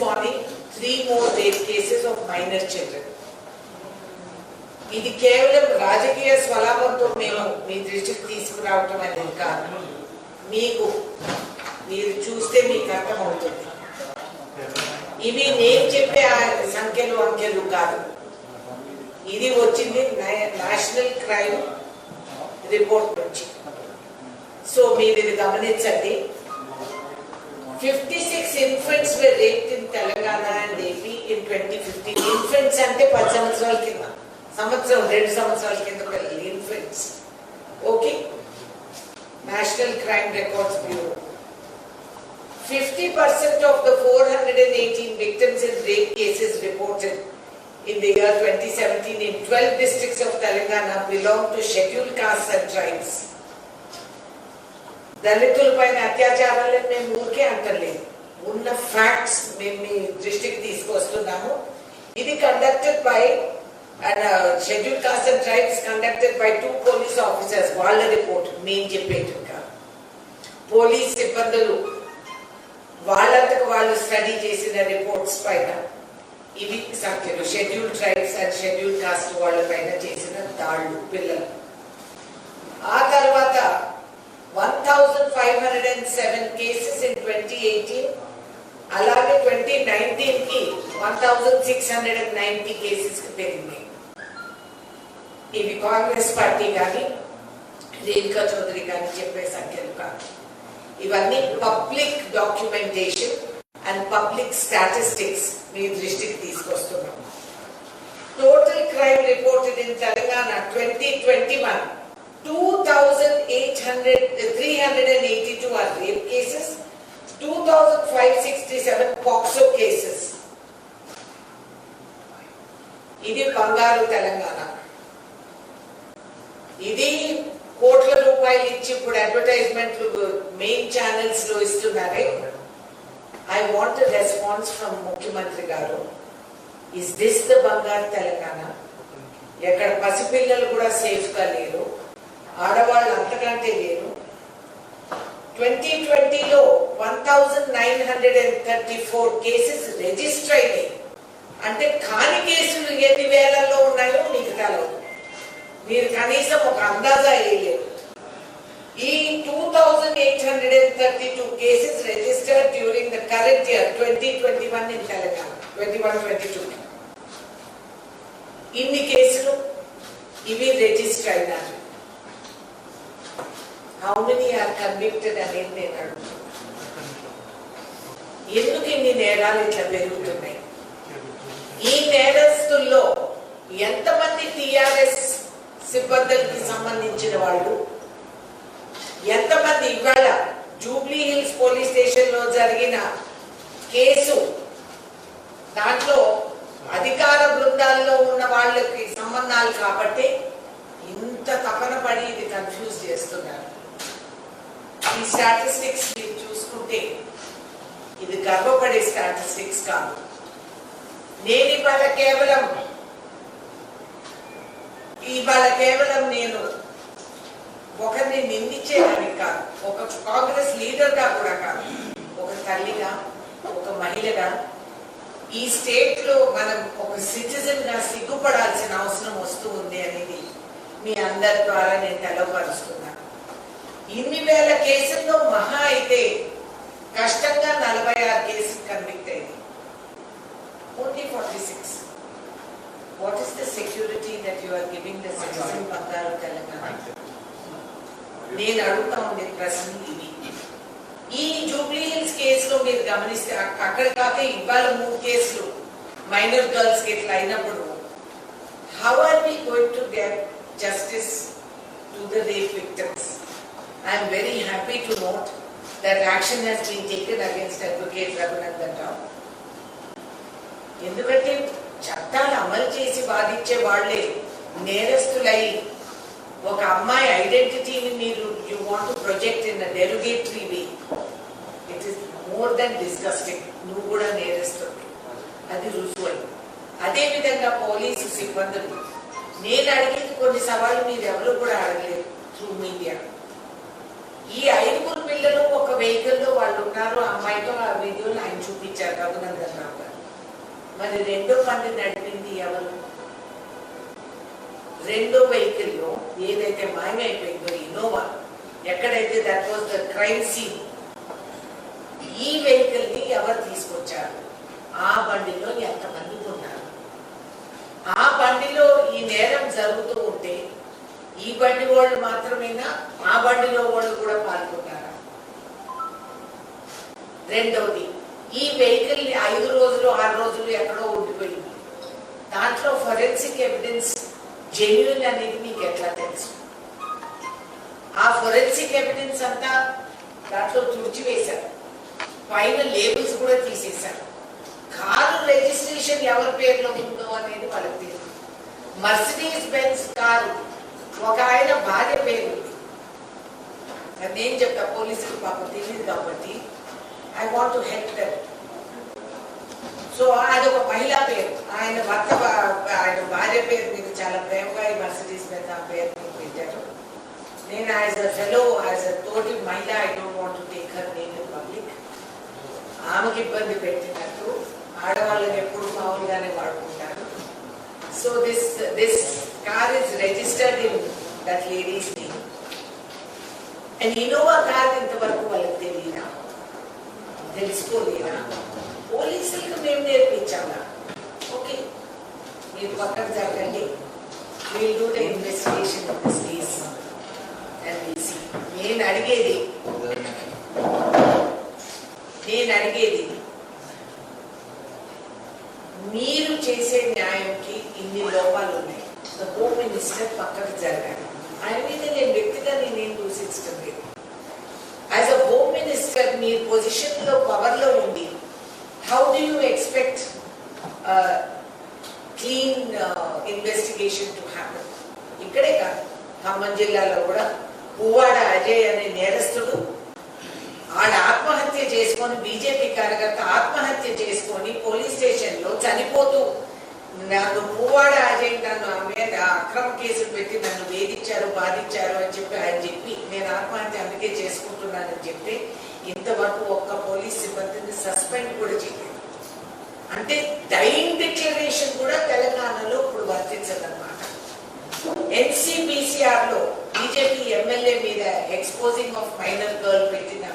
morning 3 more rape cases of minor children. ఇది కేవలం రాజకీయ స్వలాభంతో మేము మీ దృష్టికి తీసుకురావటం అనేది కాదు. మీరు చూస్తే మీకు అర్థమవుతుంది. ఇవి నేను చెప్పే అంకెలు కాదు. ఇది వచ్చింది నేషనల్ క్రైమ్ రిపోర్ట్ నుంచి. సో మీరు ఇది గమనించండి. 56 infants were raped in Telangana and AP in 2015. Infants అంటే 10 సంవత్సరాల కింద, 2 సంవత్సరాల కింద పిల్లలు infants. Okay, national crime records bureau 50% of the 418 victims in rape cases reported in the year 2017 in 12 districts of Telangana belong to scheduled castes and tribes. దళితులపైన అత్యాచారాలను మేము ఊరికే అంటలేదు, ఉన్న ఫ్యాక్ట్స్ మేము మీ దృష్టికి తీసుకొస్తున్నాము. ఇది conducted by schedule caste and tribes, conducted by 2 police officers. వాళ్ళ report మేము చెప్పేట్టుగా police సిబ్బందులు వాళ్ళంతకు వాళ్ళు స్టడీ చేసిన రిపోర్ట్స్ పైన ఇవి సంఖ్యలు. Schedule tribes and schedule caste వాళ్ళ పైన చేసిన దాళ్ళు పిల్లలు. ఆ తర్వాత 1507 కేసెస్ ఇన్ 2018, అలాగే 2019 కి 1690 కేసెస్ కి పెరిగింది. ఇవి కాంగ్రెస్ పార్టీ కానీ రేణుకా చౌదరి కానీ చెప్పే సంఖ్యలు కాదు. ఇవన్నీ public documentation and public statistics మీ దృష్టికి తీసుకొస్తున్నాం. Total crime reported in Telangana 2021, 382 are rape cases, 2567 POCSO cases. ఇది బంగారు తెలంగాణ. ఇది కోట్ల రూపాయలు ఇచ్చి ఇప్పుడు అడ్వర్టైజ్మెంట్లు మెయిన్ ఛానల్స్ లో ఇస్తున్నారే. ఐ వాంట్ రెస్పాన్స్ ఫ్రమ్ ముఖ్యమంత్రి గారు. ఇస్ దిస్ ద బంగారు తెలంగాణ? ఎక్కడ పసిపిల్లలు కూడా సేఫ్ గా లేరు, ఆడవాళ్ళు అంతకంటే లేరు. 2020లో 1934 కేసెస్ రిజిస్టర్ అయినాయి. అంటే కాని కేసులు ఎన్ని వేలల్లో ఉన్నాయో మీకు తెలవదు, మీరు కనీసం ఒక అందాజా వేయలేరు. ఈ 2832 cases registered during the current year 2021 in Telangana. 21-22 ఇన్ని కేసులు ఇవి రిజిస్టర్ అయినారు. How many are convicted అనేది నేను అడుగుతున్నాను. ఎందుకు ఇన్ని నేరాలు ఇట్లా పెరుగుతున్నాయి? ఈ నేరస్తుల్లో ఎంతమంది టిఆర్ఎస్ సిబ్బందులకి సంబంధించిన వాళ్ళు, ఎంతమంది ఇవాళ జూబ్లీ హిల్స్ పోలీస్ స్టేషన్ లో జరిగిన కేసు, దాంట్లో అధికార బృందాల్లో ఉన్న వాళ్ళకి సంబంధాలు కాబట్టి ఇంత తపన పడి ఇది కన్ఫ్యూజ్ చేస్తున్నారు. ఈ స్టాటిస్టిక్స్ మీరు చూసుకుంటే ఇది గర్వపడే స్టాటిస్టిక్స్ కాదు. నేను ఇవాళ కేవలం నేను ఒకరిని నిందించేదానికి కాదు, ఒక కాంగ్రెస్ లీడర్గా కూడా కాదు, ఒక తల్లిగా, ఒక మహిళగా ఈ స్టేట్ లో మనం ఒక సిటిజన్ గా సిగ్గుపడాల్సిన అవసరం వస్తూ ఉంది అనేది మీ అందరి ద్వారా నేను తెలవపరుస్తున్నాను. ఇన్ని వేల కేసుల్లో మహా అయితే కష్టంగా 46 కేసులు కన్విక్ట్ అయింది. Only 46. What is the security that you are giving the citizen బంగారు తెలంగాణ? నేను అడుగుతా ఉండే ప్రశ్న ఇది. ఈ జూబ్లీ హిల్స్ కేసులో మీరు గమనిస్తే అక్కడ కాక ఇవాళ 3 కేసులు మైనర్ గర్ల్స్ కి ఇట్లా అయినప్పుడు how are we going to get justice to the rape victims? I am very happy to note that action has been taken against Advocate Raghunandan Rao. ఎందుకంటే చట్టాలు అమలు చేసి బాధించే వాళ్లే నేరస్తులై ఒక అమ్మాయి ఐడెంటిటీని మీరు you want to project in a derogatory way. It is more than disgusting. నువ్వు కూడా నేరస్తుడు, అది రుజువైంది. అదేవిధంగా పోలీసు సిబ్బందులు, నేను అడిగేది కొన్ని సవాళ్ళు మీరు ఎవరు కూడా అడగలేదు త్రూ మీడియా. ఈ 5 పిల్లలు ఒక వెహికల్ లో వాళ్ళు ఉన్నారు, అమ్మాయితో ఆ వీడియోలు ఆయన చూపించారు రఘునందన్ రావు గారు. మరి రెండో బండి నడిపింది ఎవరు? రెండో వెహికల్లో ఏదైతే మాయమైపోయిందో ఇన్నోవా, ఎక్కడైతే that was the crime scene, ఈ వెహికల్ ని ఎవరు తీసుకొచ్చారు? ఆ బండిలో ఎంతమంది ఉన్నారు? ఆ బండిలో ఈ నేరం జరుగుతూ ఉంటే ఈ బండి వాళ్ళు మాత్రమేనా, ఆ బండిలో వాళ్ళు కూడా పాల్గొన్నారా? రెండవది, ఈ వెహికల్ 5 రోజులు 6 రోజులు ఎక్కడో ఉండిపోయింది. దాంట్లో ఫోరెన్సిక్ ఎవిడెన్స్ జెన్యూన్ అనేది మీకు ఎట్లా తెలుసు? ఆ ఫోరెన్సిక్ ఎవిడెన్స్ అంతా దాంట్లో తుడిచివేశారు, పైన లేబుల్స్ కూడా తీసేశారు. కారు రిజిస్ట్రేషన్ ఎవరి పేరులో ఉందో అనేది వాళ్ళకి తెలియదు. మర్సిడీస్ బెంజ్ కారు ఒక ఆయన భార్య పేరు, నేను చెప్తా, పోలీసులు పాపం తెలియదు కాబట్టి I want to help them. So అది ఒక మహిళా పేరు, ఆయన భర్త ఆయన భార్య పేరు మీద చాలా ప్రేమగా ఈ మర్సిడీస్ బెంజ్ ఆ పేరు పెట్టారు. నేను as a fellow, as a తోటి మహిళ, I don't want to take her name in public. ఆమెకి ఇబ్బంది పెట్టినట్టు ఆడవాళ్ళని ఎప్పుడు మామూలుగానే వాడుకుంటారు. So this car is registered in that ladies name. And Innova car ఇంతవరకు వాళ్ళకి తెలియదా, తెలుసుకోలేదా? పోలీసులకు మేము నేర్పించాలా? ఓకే, మీరు పక్కన జరగండి, will do the investigation of this case and will see. నేను అడిగేది మీరు చేసే న్యాయంకి ఇన్ని లోపాలు ఉన్నాయి. హోమ్ మినిస్టర్ పక్కకు జరగాలి. ఆయన మీద నేను వ్యక్తిగా నేనేం దూషించడం లేదు. As a home minister me position లో, పవర్ లో ఉండి how do you expect clean investigation to happen? ఇక్కడే కాదు, ఖమ్మం జిల్లాలో కూడా పువ్వాడ అజయ్ అనే నేరస్తుడు ఆడ ఆత్మహత్య చేసుకొని, బీజేపీ కార్యకర్త ఆత్మహత్య చేసుకొని పోలీస్ స్టేషన్ లో చనిపోతూ, నన్ను పువ్వాడ అజయ్ నన్ను మీద అక్రమ కేసులు పెట్టి నన్ను వేధించారు, బాధించారు అని చెప్పి ఆయన చెప్పి నేను ఆత్మహత్య అందుకే చేసుకుంటున్నానని చెప్తే ఇంతవరకు ఒక్క పోలీస్ సిబ్బందిని సస్పెండ్ కూడా చేయలేదు. అంటే డైయింగ్ డిక్లరేషన్ కూడా తెలంగాణలో ఇప్పుడు వర్తించదన్నమాట. NCPCR లో బీజేపీ ఎమ్మెల్యే మీద ఎక్స్పోజింగ్ ఆఫ్ మైనర్ గర్ల్ పెట్టిన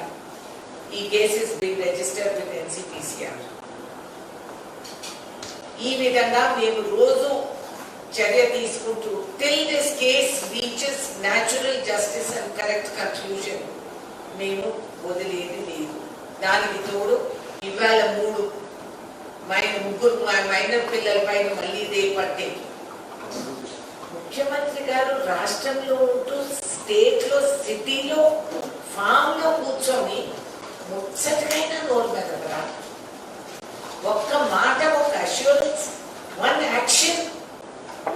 ఈ cases being registered with NCPCR. ఈ విధంగా మేము రోజు చర్య తీసుకుంటూ till this case reaches natural justice and correct conclusion మేము వదిలేది లేదు. దానికి తోడు ఇవాళ 3 ముగ్గురు మైనర్ పిల్లల పైన మళ్ళీ ఇదే పట్టే. ముఖ్యమంత్రి గారు రాష్ట్రంలో ఉంటూ స్టేట్ లో, సిటీలో, ఫామ్ లో కూర్చొని ముచ్చటకైనా నోరు మెదపరా? ఒక్క మాట, ఒక అష్యూరెన్స్, వన్ యాక్షన్,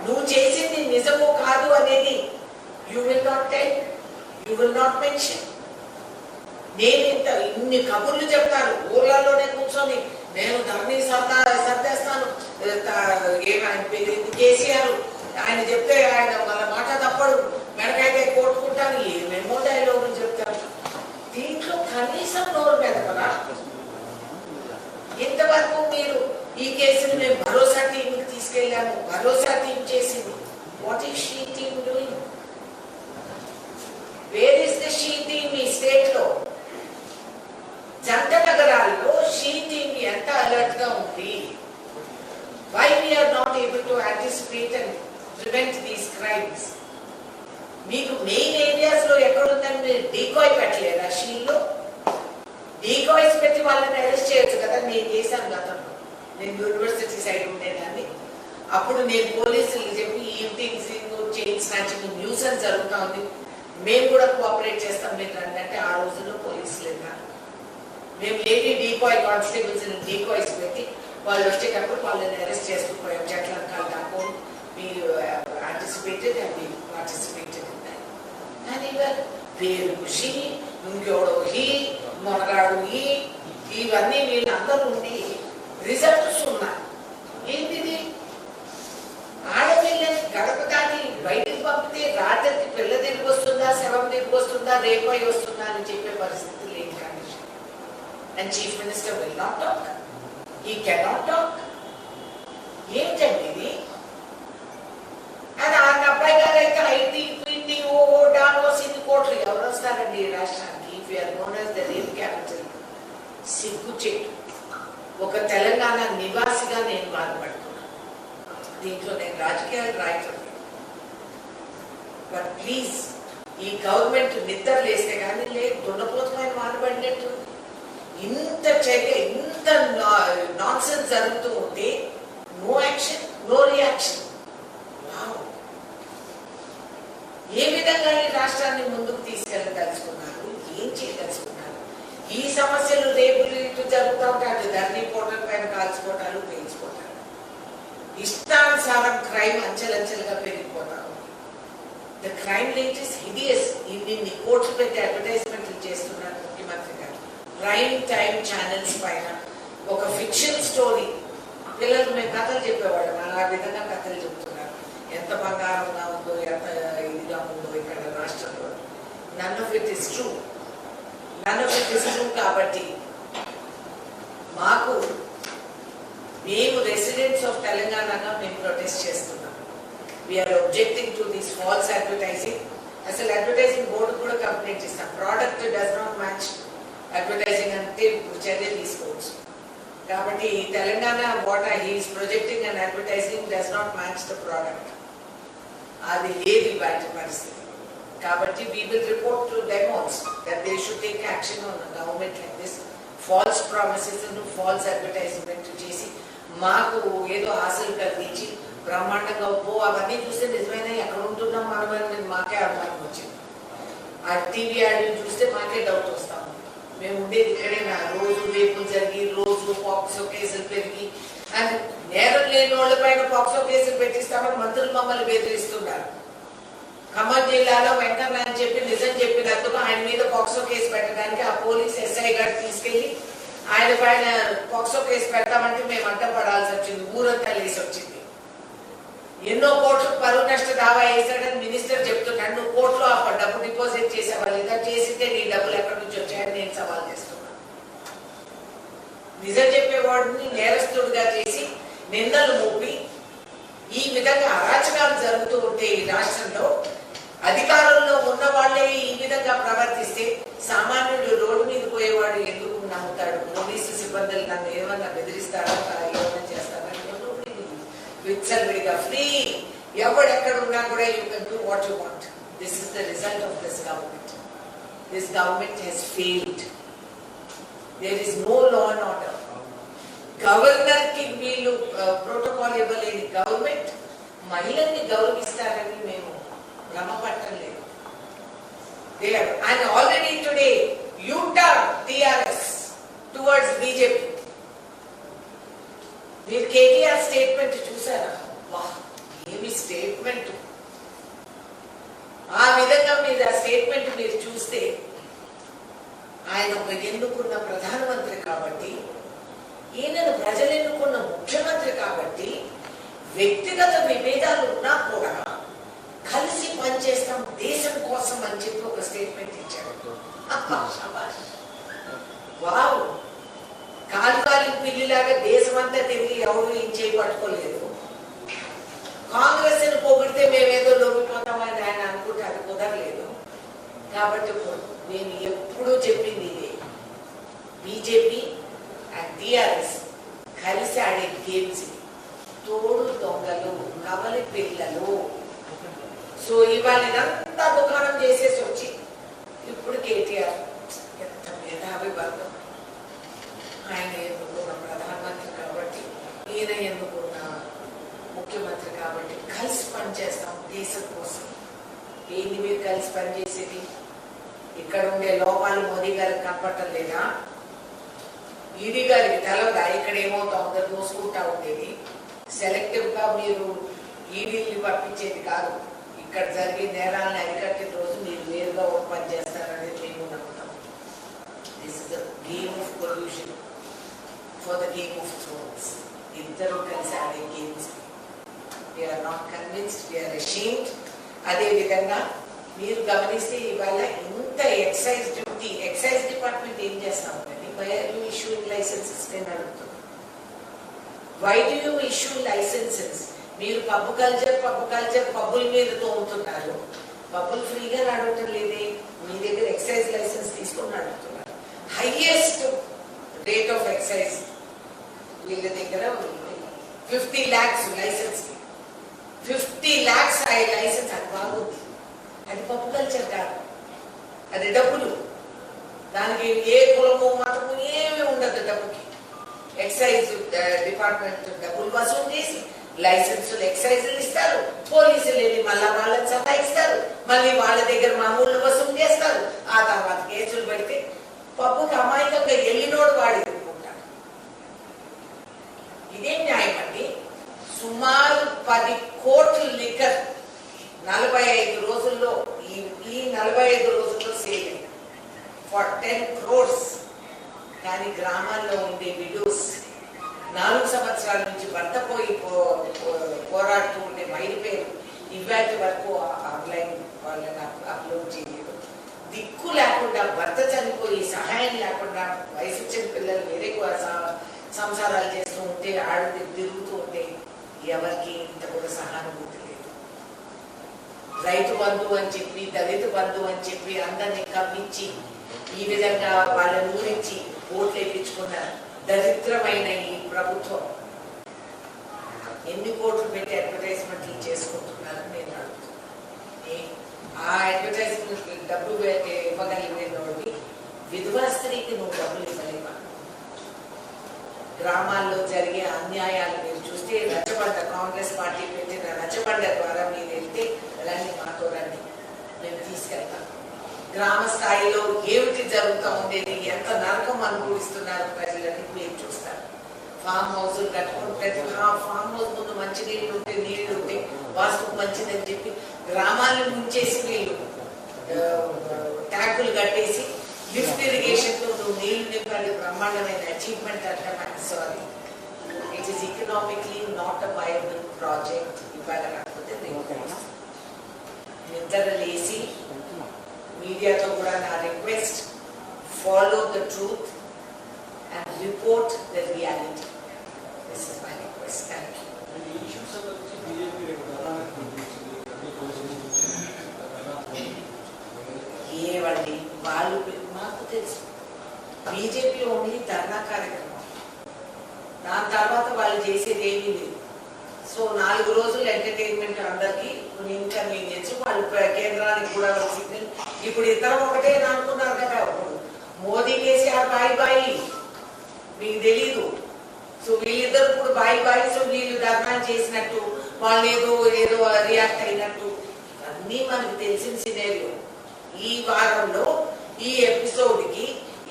నువ్వు చేసింది నిజమో కాదు అనేది you will not tell, you will not mention. నేను ఇన్ని కబుర్లు చెప్తాను ఊర్లలోనే కూర్చొని, నేను ధర్నీ సర్దేస్తాను, కేసీఆర్ ఆయన చెప్తే ఆయన వాళ్ళ మాట తప్పడు, మెడకైతే కొట్టుకుంటాను, ఏమేమో డైలాగులు చెప్తారు. దీంట్లో కనీసం నోరు మెదపరా? ఇంతవరకు మీరు ఈ కేసును మేము భరోసా టీంకి తీసుకెళ్ళాము, భరోసా టీం చేసింది. What is she team doing? Where is the she team ఈ స్టేట్ లో? జంట నగరాల్లో షీ టీమ్ ఎంత అలర్ట్ గా ఉంది? Why we're not able to anticipate and prevent these crimes? మీకు మెయిన్ ఏరియాస్ లో ఎక్కడుందని మీరు డీకాయ్ పెట్టలేదా? షీల్లో డీకాయ్స్ పెట్టి వాళ్ళని అరెస్ట్ చేయొచ్చు కదా. నేను చేశాను గతంలో, నేను యూనివర్సిటీ సైడ్ ఉండేదాన్ని. అప్పుడు నేను పోలీసులు చెప్పి ఈవినింగ్స్ చైన్ స్నాచింగ్ న్యూసెన్స్ జరుగుతూ ఉంది, మేము కూడా కోఆపరేట్ చేస్తాం మీరు రండి అంటే ఆ రోజుల్లో పోలీసులు ఉన్నారు. మేము లేడీ డీకాయ్ కానిస్టేబుల్స్ డీకాయ్స్ పెట్టి వాళ్ళు వచ్చేటప్పుడు వాళ్ళని అరెస్ట్ చేసుకుపోయాం. చెట్లంకాలు దాకా మీరు యాంటిసిపేటెడ్ అండ్ మీరు పార్టిసిపేటెడ్ అని పేరు హీ, ఇంకెవడో హీ, మొనగాడు హీ, ఇవన్నీ వీళ్ళందరూ ఉండి రిజల్ట్స్ ఉన్నాయి. ఏంటిది? ఆడపిల్లని గడప దాన్ని బయటికి పంపితే రాత్రికి పిల్ల తిరిగి వస్తుందా, శవం తిరిగి వస్తుందా, రేపై వస్తుందా అని చెప్పే పరిస్థితి లేని condition. And chief minister will not talk, he cannot talk. ఏంటండి ఇది? అది ఆ అబ్బాయి గారు అయితే ఐటీ పీటీ ఓ డాలోస్ ఇన్ని కోట్లు ఎవరు వస్తారండి ఈ రాష్ట్రానికి? If you're known as the real capital. సిగ్గుచేటు. ఒక తెలంగాణ నివాసిగా నేను బాధపడుతున్నాను. దీంట్లో నేను రాజకీయాలు రాయటం. బట్ ప్లీజ్, ఈ గవర్నమెంట్ నిద్ర లేస్తే కానీ లేదు, దున్నపోతమైన మానబడినట్టు ఇంత చర్య, ఇంత నాన్సెన్స్ జరుగుతూ ఉంటే నో యాక్షన్, నో రియాక్షన్. ఏ విధంగా ఈ రాష్ట్రాన్ని ముందుకు తీసుకెళ్ళదలుచుకున్నారు? ఏం చేయదలుచుకున్నారు? ఈ సమస్యలు రేపులు ఇటు జరుగుతూ ఉంటారు. ధరణి పోర్టల్ పైన కాల్చుకోవటాలు, పెంచుకోవటాలు, ఇష్టానుసారం క్రైమ్ అంచెలంచెలుగా పెరిగిపోతారు. The crime rate is hideous. ఇన్ని కోట్లు పెట్టి అడ్వర్టైజ్మెంట్లు చేస్తున్నారు ముఖ్యమంత్రి గారు. ప్రైమ్ టైమ్ ఛానల్స్ పైన ఒక ఫిక్షన్ స్టోరీ, పిల్లలకు మేము కథలు చెప్పేవాళ్ళం, ఆ విధంగా కథలు చెప్తున్నారు. ఎంత బంగారంగా ఉందో, ఎంత ఇదిగా ఉందో ఇక్కడ రాష్ట్రంలో. None of it is true, none of it is true. కాబట్టి మేము రెసిడెంట్స్ ఆఫ్ తెలంగాణగా మేము ప్రొటెస్ట్ చేస్తున్నాం. We are objecting to this false advertising. అసలు అడ్వర్టైజింగ్ బోర్డు కూడా కంప్లైంట్ ఇస్తాం. Product does not match advertising అంటే చర్య తీసుకోవచ్చు. కాబట్టి Telangana what he is projecting and advertising does not match the product. అది లేదు బయట పరిస్థితి. కాబట్టి we will report to them also that they should take action on the government like this. False promises and false advertisement చేసి మాకు ఏదో ఆశలు కలిగించి బ్రహ్మాండంగా అవన్నీ చూస్తే నిజమైన ఎక్కడ ఉంటున్నాం మనమని మాకే అనుమానం వచ్చింది. ఆ టీవీ యాడ్లు చూస్తే మాకే డౌట్ వస్తాం. మేము ఉండేది ఇక్కడే, రోజు రేపులు జరిగి, రోజు పాక్సో కేసులు పెరిగి, అండ్ నేరం లేని వాళ్ళ పైన పాక్సో కేసులు పెట్టిస్తామని మంత్రులు మమ్మల్ని బెదిరిస్తున్నారు. ఖమ్మం జిల్లాలో వెంకన్న అని చెప్పి నిజం చెప్పినందుకు ఆయన మీద పాక్సో కేసు పెట్టడానికి ఆ పోలీస్ ఎస్ఐ గారు తీసుకెళ్లి ఆయన పైన పాక్సో కేసు పెడతామంటే మేము అడ్డపడాల్సి వచ్చింది. ఊరంతా లేసి వచ్చింది. ఎన్నో కోట్లు పరువు నష్ట దావా వేసాడని మినిస్టర్ చెప్తున్నాడు. నువ్వు కోట్లు ఆ డబ్బు డిపాజిట్ చేసేవా లేదా? చేసితే నీ డబ్బులు ఎక్కడి నుంచి వచ్చాయని నేను సవాల్ చేస్తున్నాను. నిజం చెప్పేవాడిని నేరస్తుడిగా చేసి నిందలు మోపి ఈ విధంగా అరాచకాలు జరుగుతూ ఉంటే ఈ రాష్ట్రంలో అధికారంలో ఉన్న వాళ్ళే ఈ విధంగా ప్రవర్తిస్తే సామాన్యుడు రోడ్డు మీద పోయేవాడు ఎందుకు నమ్ముతాడు? పోలీసు సిబ్బందులు నన్ను ఏమన్నా బెదిరిస్తాడా, ఏమన్నా చేస్తాడా? విచ్చలవిడిగా ఫ్రీ, ఎవడెక్కడ ఉన్నా కూడా you can do what you want. This is the result of this government. This government has failed. There is no law and order. Governor కి వీళ్ళు ప్రోటోకాల్ ఇవ్వలేని గవర్నమెంట్ మహిళల్ని గౌరవిస్తారని మేము భ్రమపట్టం లేదు. And already today you turn TRS towards BJP. మీరు KTR statement చూసారా? వా, ఏమి స్టేట్మెంట్! ఆ విధంగా మీరు ఆ స్టేట్మెంట్ మీరు చూస్తే ఆయన ఒక ఎన్నుకున్న ప్రధానమంత్రి కాబట్టి, ఈయనను ప్రజలు ఎన్నుకున్న ముఖ్యమంత్రి కాబట్టి, వ్యక్తిగత విభేదాలు ఉన్నా కూడా కలిసి పనిచేస్తాం దేశం కోసం అని చెప్పి ఒక స్టేట్మెంట్ ఇచ్చాడు. వావ్! కాలుకాలి పిల్లిలాగా దేశమంతా తిరిగి ఎవరు ఏం చేయి పట్టుకోలేదు. కాంగ్రెస్ ని పొగిడితే మేమేదో లొంగిపోతామని ఆయన అనుకుంటే అది కుదరలేదు. కాబట్టి నేను ఎప్పుడూ చెప్పింది ఇదే, బీజేపీ అండ్ టిఆర్ఎస్ కలిసి ఆడే గేమ్స్, తోడు దొంగలు, కవలి పిల్లలు. సో ఇవాళ ఇదంతా దుకాణం చేసేసి వచ్చి ఇప్పుడు కేటీఆర్ ఎంత మేధావి వర్గం. ఆయన ఎన్నుకున్న ప్రధానమంత్రి కాబట్టి, ఈయన ఎన్నుకున్న ముఖ్యమంత్రి కాబట్టి కలిసి పనిచేస్తాం దేశం కోసం. ఏంది మీరు కలిసి పనిచేసేది? ఇక్కడ ఉండే లోపాలు మోదీ గారికి కనపడటం లేదా? ఈడీ గారికి తెలవదా ఇక్కడ ఏమవుతుందో దోసుకుంటా ఉండేది? సెలెక్టివ్ గా మీరు ఈడీని పంపించేది కాదు. ఇక్కడ జరిగే నేరాలను అరికట్టిన రోజు మీరు నేరుగా ఒక పని చేస్తారనేది మేము నమ్ముతాం. This is the game of pollution for the game of thrones. ఇద్దరు కలిసి ఆడే games. We're not convinced, we're ashamed. అదేవిధంగా మీరు గమనిస్తే ఇవాళ ఇంత ఎక్సైజ్ డ్యూటీ, ఎక్సైజ్ డిపార్ట్మెంట్ ఏం చేస్తా ఉందండి? బై ఇష్యూయింగ్ లైసెన్సెస్ నేను అడుగుతున్నాను. Why do you issue licences? మీరు పబ్ కల్చర్ పబ్బుల మీద తోముతున్నారు, పబ్బులు ఫ్రీగా నడవటం లేదే, మీ దగ్గర ఎక్సైజ్ లైసెన్స్ తీసుకొని నడుపుతున్నారు. హైయెస్ట్ రేట్ ఆఫ్ ఎక్సైజ్ వీళ్ళ దగ్గర 50 lakhs లైసెన్స్, 50 lakhs లైసెన్స్. అది బాగుంది, అది పప్పు కల్చర్ కాదు, అది డబ్బులు. దానికి ఏ కులము మతము ఏమీ ఉండదు. డబ్బుకి ఎక్సైజ్ డిపార్ట్మెంట్ డబ్బులు వసూలు చేసి లైసెన్సులు ఎక్సైజులు ఇస్తారు, పోలీసులు వెళ్ళి మళ్ళా వాళ్ళని సతాయిస్తారు, మళ్ళీ వాళ్ళ దగ్గర మామూలు వసూలు చేస్తారు. ఆ తర్వాత కేసులు పెడితే పప్పుకి అమాయకంగా వెళ్ళినోడు వాడు ఎదుర్కొంటాడు. ఇదేం న్యాయం అండి? సుమారు 10 కోట్ల లిక్కర్ 45 రోజుల్లో, ఈ 45 రోజుల్లో సేల్ ఫర్ 10 crores. కానీ గ్రామాల్లో ఉండే విడోస్, 4 సంవత్సరాల నుంచి భర్త పోయి పోరాడుతూ ఉండే మైలు పేరు ఇవాటి వరకు ఆన్లైన్ వాళ్ళని అప్లోడ్ చేయలేదు. దిక్కు లేకుండా, భర్త చనిపోయి సహాయం లేకుండా వయసు వచ్చిన పిల్లలు వేరే సంసారాలు చేస్తూ ఉంటే, ఆడు తిరుగుతూ ఉంటే ఎవరికి ఇంత కూడా సహానుభూతి లేదు. రైతు బంధు అని చెప్పి, దళిత బంధు అని చెప్పి అందరినీ కమ్మించి ఈ విధంగా వాళ్ళని ఊరించి ఓట్లు వేయించుకున్న దరిద్రమైన ఈ ప్రభుత్వం ఎన్ని కోట్లు పెట్టి అడ్వర్టైజ్మెంట్లు చేసుకుంటున్నారని నేను అడుగుతున్నాను. ఆ అడ్వర్టైజ్మెంట్ డబ్బులు ఇవ్వగలిగినోడికి విధవా స్త్రీకి నువ్వు డబ్బులు ఇవ్వలేవా? గ్రామాల్లో జరిగే అన్యాయాలు మీరు చూస్తే, రచ్చబండ కాంగ్రెస్ పార్టీ పెట్టిన రచ్చబండ ద్వారా మీరు వెళ్తే రండి, మాతో రండి, మేము తీసుకెళ్తాం. గ్రామ స్థాయిలో ఏమిటి జరుగుతూ ఉండేది, ఎంత నరకం అనుభవిస్తున్నారు ప్రజలని మీరు చూస్తారు. ఫామ్ హౌస్లు కట్టుకుని ప్రతి ఫామ్ హౌస్ ముందు మంచి నీళ్ళు ఉంటే, నీళ్లు ఉంటే వాస్తుకు మంచిదని చెప్పి గ్రామాలను ముంచేసి వీళ్ళు ట్యాంకులు కట్టేసి లిఫ్ట్ ఇరిగేషన్ తో నువ్వు నీళ్లు నింపాలి. బ్రహ్మాండమైన అచీవ్మెంట్ అంటే sorry, it is economically not a viable project. ఇవాళ కాకపోతే నిద్ర లేసి మీడియాతో కూడా నా request, follow the truth and report the reality. This is my request. Thank you. ఏవండి వాళ్ళు, మాకు తెలుసు బీజేపీ ఓన్లీ ధర్నా కార్యక్రమం, దాని తర్వాత వాళ్ళు చేసేది ఏమీ లేదు. సో 4 రోజులు ఎంటర్టైన్మెంట్ అందరికి ఇన్కన్వీనియన్స్. వాళ్ళు కేంద్రానికి కూడా సిగ్నల్. ఇప్పుడు ఇద్దరం ఒకటే అనుకున్నారు కదా, మోదీ కేసీఆర్ బాయ్ బాయ్, మీకు తెలీదు. సో వీళ్ళిద్దరు ఇప్పుడు బాయ్ బాయ్. సో వీళ్ళు ధర్నా చేసినట్టు, వాళ్ళు ఏదో రియాక్ట్ అయినట్టు, అన్నీ మనకు తెలిసిన సినేరియో. ఈ వారంలో ఈ ఎపిసోడ్కి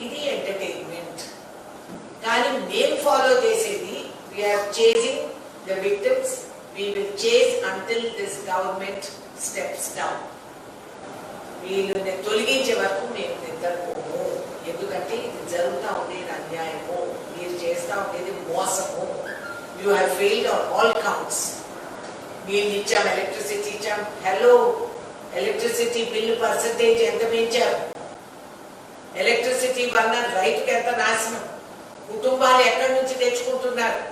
ఇది ఎంటర్టైన్మెంట్. కానీ మేము ఫాలో చేసేది, we're chasing the victims. We will chase until this government steps down. వీళ్ళని తొలగించే వరకు మేము నిద్రపోము. ఎందుకంటే ఇది జరుగుతూ ఉండేది అన్యాయము, మీరు చేస్తూ ఉండేది మోసము. You have failed on all counts. మీరు ఇచ్చాం, ఎలక్ట్రిసిటీ ఇచ్చాం. హలో, ఎలక్ట్రిసిటీ బిల్లు పర్సంటేజ్ ఎంత పెంచారు? ఎలక్ట్రిసిటీ వల్ల రైతుకి ఎంత నాశనం, కుటుంబాలు ఎక్కడి నుంచి తెచ్చుకుంటున్నారు?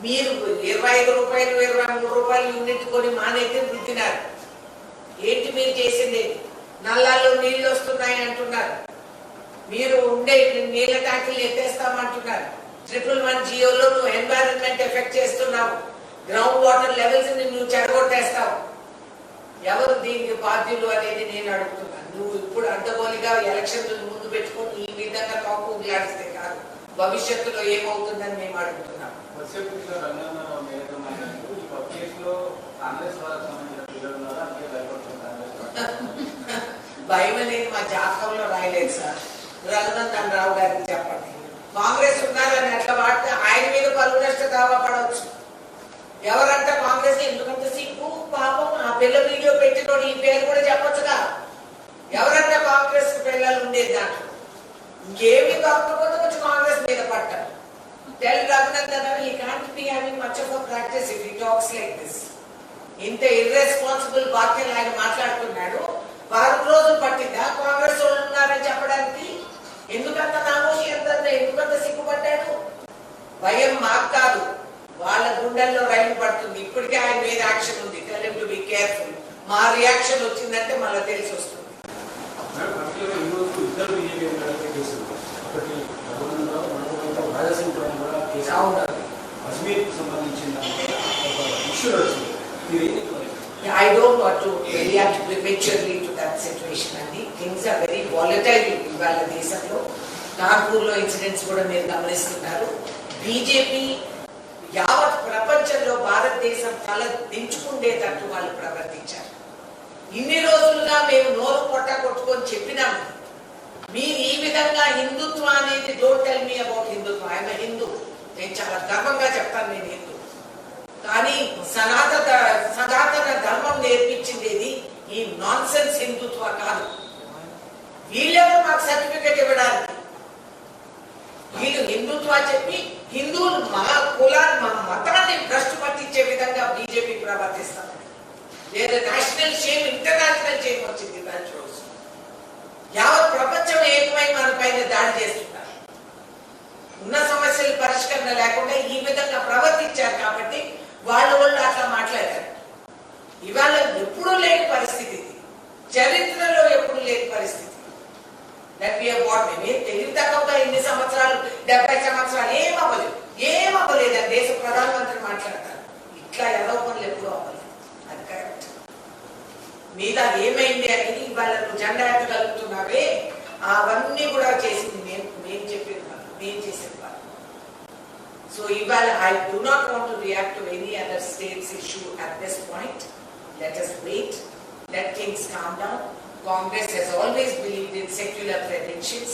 మీరు 25 రూపాయలు 23 రూపాయలు యూనిట్ కొని మానైతే వృద్ధినారు. ఏంటి మీరు చేసింది? నల్లాల్లో నీళ్లు వస్తున్నాయి అంటున్నారు, మీరు ఉండే నీళ్ళ ట్యాంకులు ఎత్తేస్తామంటున్నారు. 111 జియోలో నువ్వు ఎన్వైరన్మెంట్ ఎఫెక్ట్ చేస్తున్నావు, గ్రౌండ్ వాటర్ లెవెల్స్ నువ్వు చెడగొట్టేస్తావు. ఎవరు దీనికి బాధ్యులు అనేది నేను అడుగుతున్నాను. నువ్వు ఇప్పుడు అడ్డగోలిగా ఎలక్షన్లు ముందు పెట్టుకొని ఈ విధంగా కాకు గ్లాడిస్తే కాదు, భవిష్యత్తులో ఏమవుతుందని మేము అడుగుతున్నాం. భయం అనేది మా జాతకంలో రాయలేదు సార్. రఘునందన్ రావు గారికి చెప్పండి. కాంగ్రెస్ ఉన్నారని అట్లా వాడితే ఆయన మీద పరువు నష్ట దావా పడవచ్చు. ఎవరంట కాంగ్రెస్? ఎందుకంటే సిగ్గు పాపం. ఆ పిల్ల వీడియో పెట్టినోడు ఈ పేరు కూడా చెప్పొచ్చుగా. ఎవరంట కాంగ్రెస్ పిల్లలు ఉండేది దాంట్లో? ఇంకేమీ దొరకకపోతే వచ్చి కాంగ్రెస్ మీద పడ్డారు. Tell Raghunandan he can't be having much of a practice if he talks like this. ఇంత ఇర్రెస్పాన్సిబుల్ వాక్యాలు ఆయన మాట్లాడుతున్నాడు. 4 రోజులు పట్టిందా కాంగ్రెస్ వాళ్ళు ఉన్నారని చెప్పడానికి? ఎందుకంత నామోషి, ఎందుకంత సిగ్గుపడ్డాడు? భయం మాకు కాదు, వాళ్ళ గుండెల్లో రైలు పడుతుంది. ఇప్పటికే ఆయన మీద యాక్షన్ ఉంది. Tell him to be careful. మా రియాక్షన్ వచ్చిందంటే మళ్ళీ తెలిసి వస్తుంది. I don't want to react prematurely to that situation. And things are very volatile ఇవాళ దేశంలో. నాగ్పూర్లో ఇన్సిడెంట్స్ కూడా మీరు గమనిస్తున్నారు. బీజేపీ యావత్ ప్రపంచంలో భారతదేశం తల దించుకుండేటట్టు వాళ్ళు ప్రవర్తించారు. ఇన్ని రోజులుగా మేము నోరు పొట్ట కొట్టుకొని చెప్పినాము, మీరు ఈ విధంగా హిందుత్వ అనేది డోంట్ టెల్ మీ అబౌట్ హిందుత్వ. ఆయన హిందూ, నేను చాలా గర్వంగా చెప్తాను నేను హిందూ. కానీ సనాతన ధర్మం నేర్పించింది ఈ నాన్ సెన్స్ హిందుత్వ కాదు. వీళ్ళెవరు మాకు సర్టిఫికెట్ ఇవ్వడానికి? వీళ్ళు హిందుత్వ చెప్పి హిందువులు మా కులాన్ని మా మతాన్ని భ్రష్టు పట్టించే విధంగా బీజేపీ ప్రవర్తిస్తారు. లేదా నేషనల్ షేమ్, ఇంటర్నేషనల్ షేమ్ వచ్చింది దాని రోజు. యావత్ ప్రపంచం ఏకమై మన పైన దాడి చేస్తున్నారు. ఉన్న సమస్యలు పరిష్కరణ లేకుండా ఈ విధంగా ప్రవర్తించారు కాబట్టి వాళ్ళు అట్లా మాట్లాడారు. ఇవాళ ఎప్పుడూ లేని పరిస్థితి ఇది, చరిత్రలో ఎప్పుడు లేని పరిస్థితి. తెలివి తక్కువగా ఇన్ని సంవత్సరాలు 70 సంవత్సరాలు ఏమవ్వలేదు. దేశ ప్రధానమంత్రి మాట్లాడతారు, ఇట్లా ఎదవ పనులు ఎప్పుడూ అవ్వలేదు. అది కరెక్ట్. మీద ఏమైంది అనేది ఇవాళ నువ్వు జెండా ఎత్తగలుగుతున్నావే, అవన్నీ కూడా చేసింది మేము చెప్పేది వాళ్ళు, మేము చేసేది వాళ్ళు. So I do not want to react to any other state's issue at this point. Let us wait. Let things calm down. Congress has always believed in secular credentials.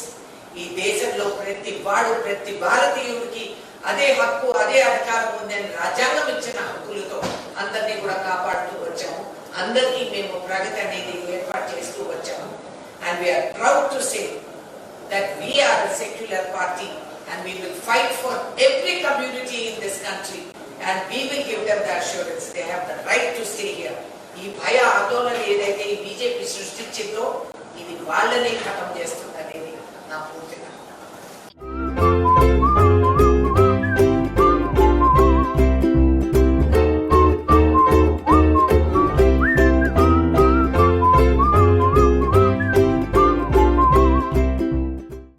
ఈ దేశంలో ప్రతి వాడు, ప్రతి భారతీయుడికి అదే హక్కు, అదే అధికారం ఉందని రాజ్యాంగం ఇచ్చిన హక్కులతో అందరినీ కూడా కాపాడుతూ వచ్చాము. అందరికీ మేము ప్రగతి అనేది ఏర్పాటు చేస్తూ వచ్చాము. And we are proud to say that we are a secular party. And we will fight for every community in this country, and we will give them the assurance they have the right to stay here. ఈ భయ ఆందోళన ఏదైతే ఈ BJP సృష్టించిందో ఇది వాళ్ళని ఖతం చేస్తుందనేది నా